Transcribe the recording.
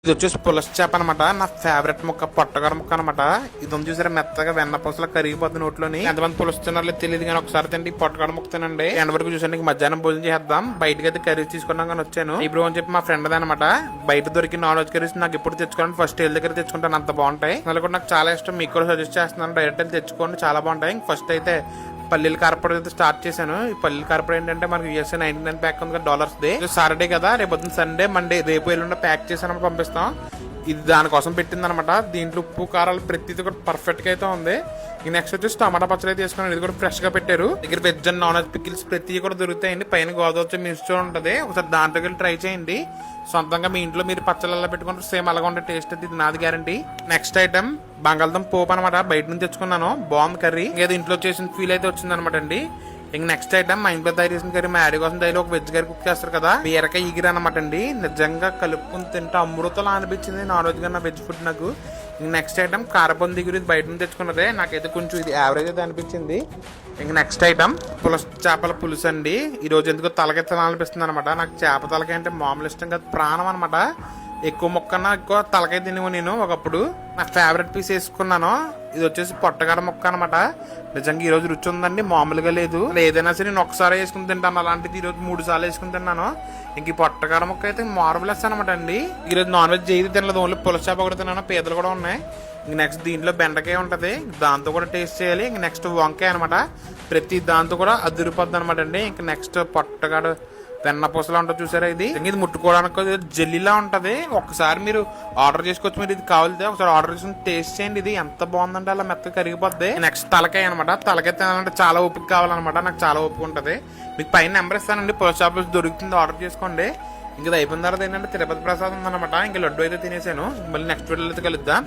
ఇది వచ్చేసి పులస చేప అనమాట. నా ఫేవరెట్ ముక్క పొట్టగడ ముక్క అనమాట. ఇది ఉంది చూసారా, మెత్తగా వెన్న పూసలా కరిగిపోతుంది నోట్లోని. ఎంతమంది పులుసు తినారో తెలియదు కానీ ఒకసారి తింటే పొట్టగడ ముక్క తినండి. ఎండ వరకు చూసాను మధ్యాహ్నం భోజనం చేద్దాం. బయటకి అయితే కర్రీస్ తీసుకున్నాం కానీ వచ్చాను ఇప్పుడు అని చెప్పి మా ఫ్రెండ్ అనమాట. బయట దొరికి నాన్ వెజ్ కర్రీస్ నాకు ఎప్పుడు తెచ్చుకోండి, ఫస్ట్ వీళ్ళ దగ్గర తెచ్చుకుంటాను, అంత బాగుంటాయి. అందులో కూడా నాకు చాలా ఇష్టం, మీకు కూడా సజెస్ట్ చేస్తున్నాను, డైరెక్ట్ అయితే తెచ్చుకోండి, చాలా బాగుంటాయి. ఫస్ట్ అయితే పల్లీల కారపొడి అయితే స్టార్ట్ చేశాను. ఈ పల్లీల కారపొడి ఏంటంటే మనకి USA 99 ప్యాక్ ఉంది $ది. సాటర్డే కదా, రేపు సండే మండే రేపు ఎల్లుండి ప్యాక్ చేసాను పంపిస్తాం. ఇది దానికోసం పెట్టింది అనమాట. దీంట్లో ఉప్పు కారాలు ప్రతిది కూడా పర్ఫెక్ట్ గా అయితే ఉంది. నెక్స్ట్ వచ్చేసి టమాటా పచ్చడి అయితే తీసుకున్నాను. ఇది కూడా ఫ్రెష్ గా పెట్టారు. దగ్గర veg and non veg pickles ప్రతి కూడా దొరుకుతాయండి. పైన గోదావరి మిర్చి ఉంటది, ఒకసారి దాంట్లోకి వెళ్ళి ట్రై చేయండి. సొంతంగా మీ ఇంట్లో మీరు పచ్చళ్ళ పెట్టుకుంటే సేమ్ అలాగా ఉండే టేస్ట్ అయితే ఇది నాది గ్యారంటీ. నెక్స్ట్ ఐటమ్ బంగాళదుంప పోపు అనమాట. బయట నుంచి తెచ్చుకున్నాను, బాగుంది కర్రీ. ఏదో ఇంట్లో చేసిన ఫీల్ అయితే వచ్చింది అనమాట అండి. ఇంక నెక్స్ట్ ఐటమ్ మా ఇంట్లో తయారు చేసిన కర్రీ, మా డాడీ కోసం డైలీ ఒక వెజ్ కర్రీ కుక్ చేస్తారు కదా, బీరకాయ ఈగిరి అనమాట అండి. నిజంగా కలుపుకుని తింటే అమృతంలా అనిపించింది నాన్ వెజ్ కన్నా వెజ్ ఫుడ్ నాకు. నెక్స్ట్ ఐటమ్ కారపొంది గురి బయట నుంచి తెచ్చుకున్నదే, నాకైతే కొంచెం ఇది యావరేజ్ అయితే అనిపించింది. ఇంక నెక్స్ట్ ఐటమ్ పులస చేపల పులుసు అండి. ఈ రోజు ఎందుకో తలకాయ తినాలనిపిస్తుంది అనమాట. నాకు చేప తలకాయ అంటే మామూలు ఇష్టం కాదు, ప్రాణం అనమాట. ఎక్కువ మొక్కన్నా ఎక్కువ తలకాయ తినేవు నేను ఒకప్పుడు. నా ఫేవరెట్ పీస్ వేసుకున్నాను. ఇది వచ్చేసి పొట్టగడ మొక్క అనమాట. నిజంగా ఈ రోజు రుచి ఉందండి, మామూలుగా లేదు. ఏదైనా సరే నేను ఒకసారి వేసుకుని తింటాను, అలాంటిది ఈ రోజు 3 సార్లు వేసుకుని తిన్నాను. ఇంక ఈ పొట్టగడ మొక్క అయితే మార్వలెస్ అనమాట అండి. ఈ రోజు నాన్ వెజ్ ఏది తినలేదు, ఓన్లీ పులస చేప కూడా తిన్నాను. పీతలు కూడా ఉన్నాయి. ఇంక నెక్స్ట్ దీంట్లో బెండకాయ ఉంటది, దాంతో కూడా టేస్ట్ చేయాలి. ఇంక నెక్స్ట్ వంకాయ అనమాట. ప్రతి దాంతో కూడా అదిరిపోద్ది అనమాట అండి. ఇంక నెక్స్ట్ పొట్టగడ వెన్న పూసలా ఉంటుంది చూసారా, ఇది ముట్టుకోవడానికి జెల్లీలా ఉంటది. ఒకసారి మీరు ఆర్డర్ చేసుకోవచ్చు, మీరు ఇది కావాలితే ఒకసారి ఆర్డర్ చేసుకుని టేస్ట్ చేయండి. ఇది ఎంత బాగుందంటే అలా మెత్తగా కరిగిపోద్ది. నెక్స్ట్ తలకాయ అనమాట. తలకాయ తినాలంటే చాలా ఓపిక కావాలన్నమాట, నాకు చాలా ఓపిక ఉంటది. మీకు పైన నెంబర్ ఇస్తానండి, పోస్ట్ ఆఫీస్ దొరుకుతుంది, ఆర్డర్ చేసుకోండి. ఇంకా అయిపోయిన తర్వాత ఏంటంటే తిరుపతి ప్రసాదం ఉందన్నమాట. ఇంకా లడ్డు అయితే తినేసాను. మళ్ళీ నెక్స్ట్ వీడియోలో అయితే కలుద్దాం.